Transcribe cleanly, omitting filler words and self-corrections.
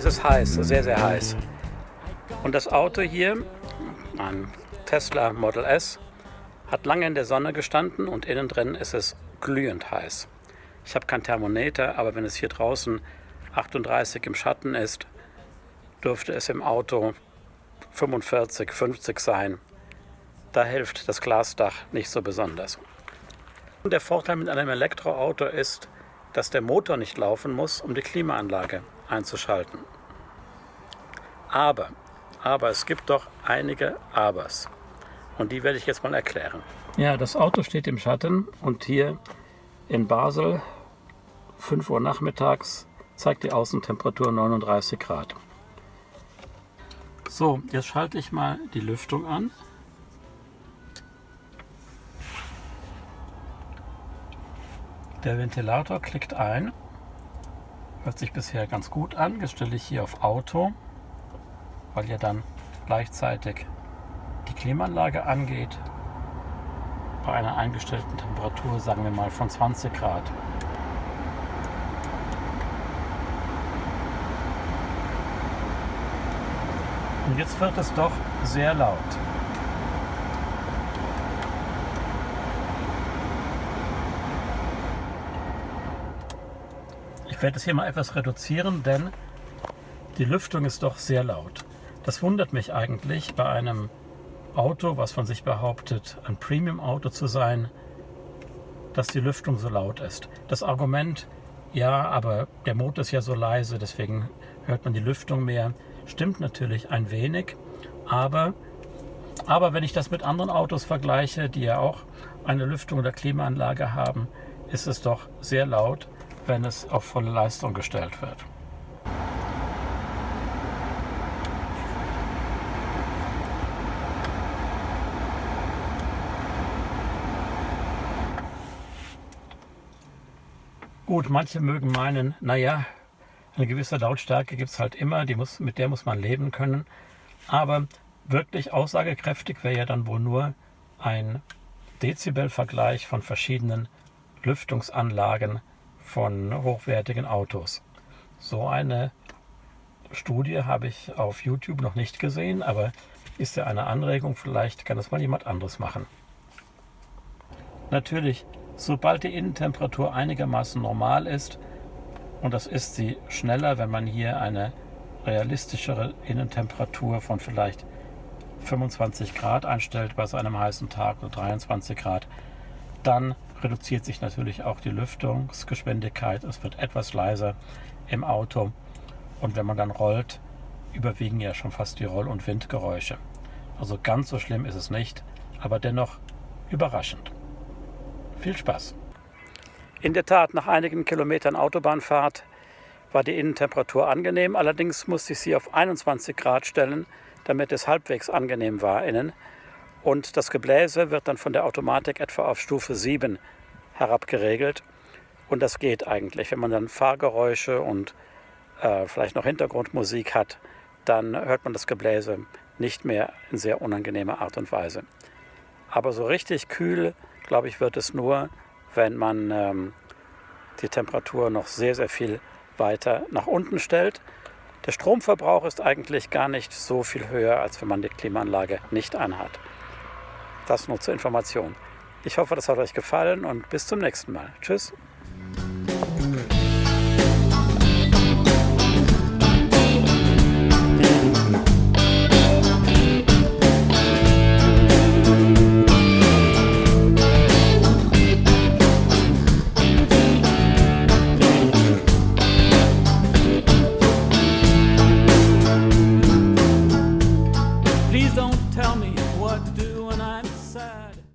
ist es heiß, sehr, sehr heiß. Und das Auto hier, ein Tesla Model S, hat lange in der Sonne gestanden und innen drin ist es glühend heiß. Ich habe kein Thermometer, aber wenn es hier draußen 38 im Schatten ist, dürfte es im Auto 45, 50 sein. Da hilft das Glasdach nicht so besonders. Und der Vorteil mit einem Elektroauto ist, dass der Motor nicht laufen muss, um die Klimaanlage einzuschalten. Aber es gibt doch einige Abers. Und die werde ich jetzt mal erklären. Ja, das Auto steht im Schatten und hier in Basel, 5 Uhr nachmittags, zeigt die Außentemperatur 39 Grad. So, jetzt schalte ich mal die Lüftung an. Der Ventilator klickt ein. Hört sich bisher ganz gut an. Jetzt stelle ich hier auf Auto, weil ja dann gleichzeitig die Klimaanlage angeht. Bei einer eingestellten Temperatur, sagen wir mal, von 20 Grad. Und jetzt wird es doch sehr laut. Ich werde es hier mal etwas reduzieren, denn die Lüftung ist doch sehr laut. Das wundert mich eigentlich bei einem Auto, was von sich behauptet, ein Premium-Auto zu sein, dass die Lüftung so laut ist. Das Argument, ja, aber der Motor ist ja so leise, deswegen hört man die Lüftung mehr, stimmt natürlich ein wenig, aber wenn ich das mit anderen Autos vergleiche, die ja auch eine Lüftung oder Klimaanlage haben, ist es doch sehr laut, wenn es auf volle Leistung gestellt wird. Gut, manche mögen meinen, naja, eine gewisse Lautstärke gibt es halt immer, mit der muss man leben können. Aber wirklich aussagekräftig wäre ja dann wohl nur ein Dezibelvergleich von verschiedenen Lüftungsanlagen von hochwertigen Autos. So eine Studie habe ich auf YouTube noch nicht gesehen, aber ist ja eine Anregung, vielleicht kann das mal jemand anderes machen. Natürlich, sobald die Innentemperatur einigermaßen normal ist, und das ist sie schneller, wenn man hier eine realistischere Innentemperatur von vielleicht 25 Grad einstellt bei so einem heißen Tag oder 23 Grad, dann reduziert sich natürlich auch die Lüftungsgeschwindigkeit. Es wird etwas leiser im Auto und wenn man dann rollt, überwiegen ja schon fast die Roll- und Windgeräusche. Also ganz so schlimm ist es nicht, aber dennoch überraschend. Viel Spaß! In der Tat, nach einigen Kilometern Autobahnfahrt war die Innentemperatur angenehm. Allerdings musste ich sie auf 21 Grad stellen, damit es halbwegs angenehm war innen. Und das Gebläse wird dann von der Automatik etwa auf Stufe 7 herabgeregelt. Und das geht eigentlich. Wenn man dann Fahrgeräusche und vielleicht noch Hintergrundmusik hat, dann hört man das Gebläse nicht mehr in sehr unangenehmer Art und Weise. Aber so richtig kühl, glaube ich, wird es nur, wenn man die Temperatur noch sehr, sehr viel weiter nach unten stellt. Der Stromverbrauch ist eigentlich gar nicht so viel höher, als wenn man die Klimaanlage nicht anhat. Das nur zur Information. Ich hoffe, das hat euch gefallen und bis zum nächsten Mal. Tschüss.